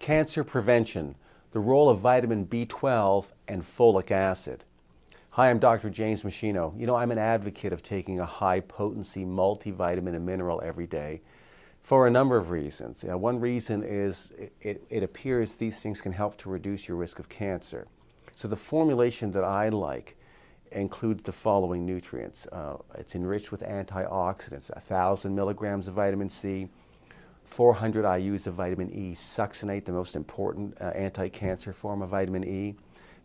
Cancer prevention, the role of vitamin B12 and folic acid. Hi, I'm Dr. James Machino. You know, I'm an advocate of taking a high-potency multivitamin and mineral every day for a number of reasons. One reason is it appears these things can help to reduce your risk of cancer. So the formulation that I like includes the following nutrients. It's enriched with antioxidants, 1,000 milligrams of vitamin C, 400 IUs of vitamin E succinate, the most important anti-cancer form of vitamin E,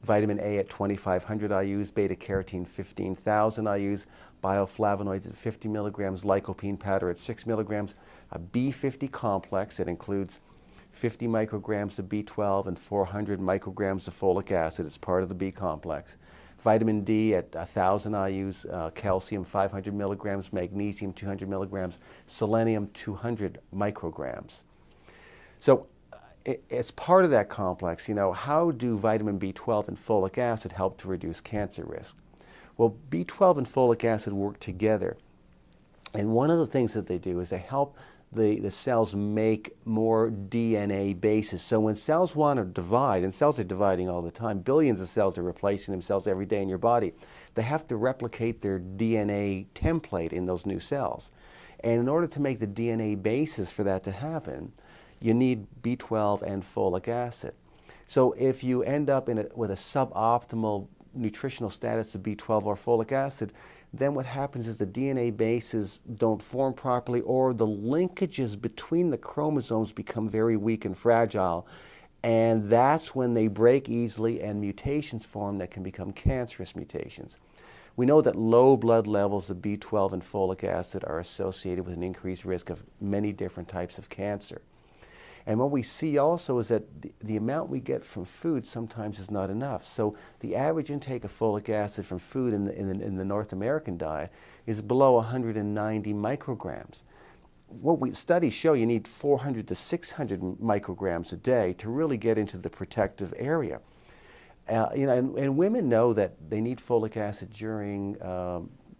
vitamin A at 2,500 IUs, beta-carotene 15,000 IUs, bioflavonoids at 50 milligrams, lycopene powder at 6 milligrams, a B50 complex that includes 50 micrograms of B12 and 400 micrograms of folic acid as part of the B complex. Vitamin D at 1,000 IUs, calcium 500 milligrams, magnesium 200 milligrams, selenium 200 micrograms. So as part of that complex, you know, how do vitamin B12 and folic acid help to reduce cancer risk? Well, B12 and folic acid work together. And one of the things that they do is they help the cells make more DNA bases. So when cells want to divide, and cells are dividing all the time, billions of cells are replacing themselves every day in your body, they have to replicate their DNA template in those new cells. And in order to make the DNA bases for that to happen, you need B12 and folic acid. So if you end up with a suboptimal nutritional status of B12 or folic acid, then what happens is the DNA bases don't form properly, or the linkages between the chromosomes become very weak and fragile, and that's when they break easily and mutations form that can become cancerous mutations. We know that low blood levels of B12 and folic acid are associated with an increased risk of many different types of cancer. And what we see also is that the amount we get from food sometimes is not enough. So the average intake of folic acid from food in the North American diet is below 190 micrograms. Studies show you need 400 to 600 micrograms a day to really get into the protective area. You know, and women know that they need folic acid during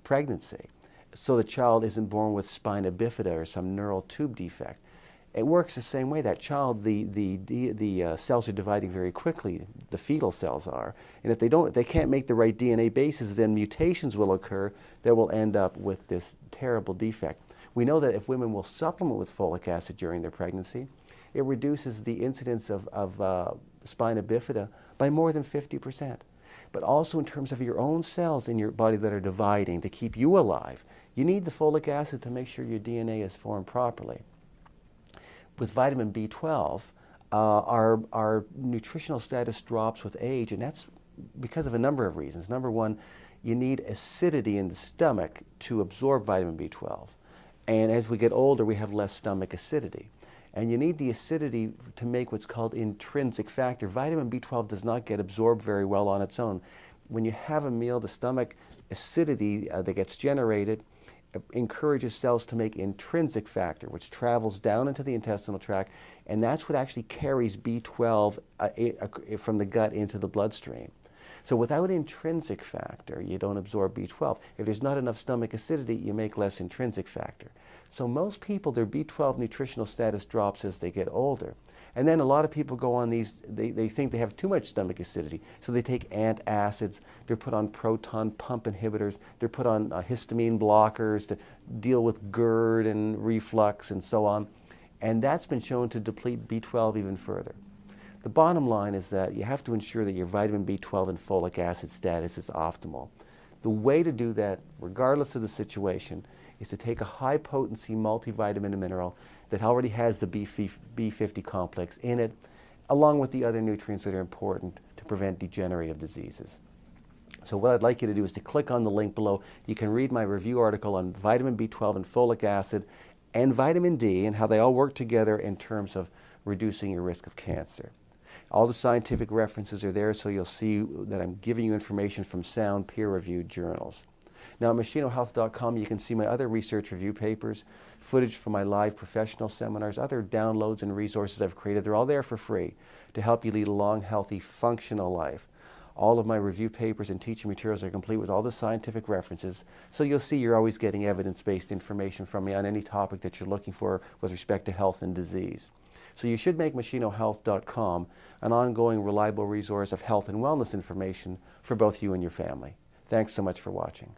pregnancy, so the child isn't born with spina bifida or some neural tube defect. It works the same way. That child, the cells are dividing very quickly, the fetal cells are, and if they can't make the right DNA bases, then mutations will occur that will end up with this terrible defect. We know that if women will supplement with folic acid during their pregnancy, it reduces the incidence of spina bifida by more than 50%. But also in terms of your own cells in your body that are dividing to keep you alive, you need the folic acid to make sure your DNA is formed properly. With vitamin B12, our nutritional status drops with age, and that's because of a number of reasons. Number one, you need acidity in the stomach to absorb vitamin B12. And as we get older, we have less stomach acidity. And you need the acidity to make what's called intrinsic factor. Vitamin B12 does not get absorbed very well on its own. When you have a meal, the stomach acidity that gets generated encourages cells to make intrinsic factor, which travels down into the intestinal tract, and that's what actually carries B12 from the gut into the bloodstream. So without intrinsic factor, you don't absorb B12. If there's not enough stomach acidity, you make less intrinsic factor. So most people, their B12 nutritional status drops as they get older. And then a lot of people go on these, they think they have too much stomach acidity, so they take antacids, they're put on proton pump inhibitors, they're put on histamine blockers to deal with GERD and reflux and so on. And that's been shown to deplete B12 even further. The bottom line is that you have to ensure that your vitamin B12 and folic acid status is optimal. The way to do that, regardless of the situation, is to take a high-potency multivitamin and mineral that already has the B50 complex in it, along with the other nutrients that are important to prevent degenerative diseases. So what I'd like you to do is to click on the link below. You can read my review article on vitamin B12 and folic acid and vitamin D and how they all work together in terms of reducing your risk of cancer. All the scientific references are there, so you'll see that I'm giving you information from sound peer-reviewed journals. Now at machinohealth.com you can see my other research review papers, footage from my live professional seminars, other downloads and resources I've created. They're all there for free to help you lead a long, healthy, functional life. All of my review papers and teaching materials are complete with all the scientific references, so you'll see you're always getting evidence-based information from me on any topic that you're looking for with respect to health and disease. So you should make machinohealth.com an ongoing, reliable resource of health and wellness information for both you and your family. Thanks so much for watching.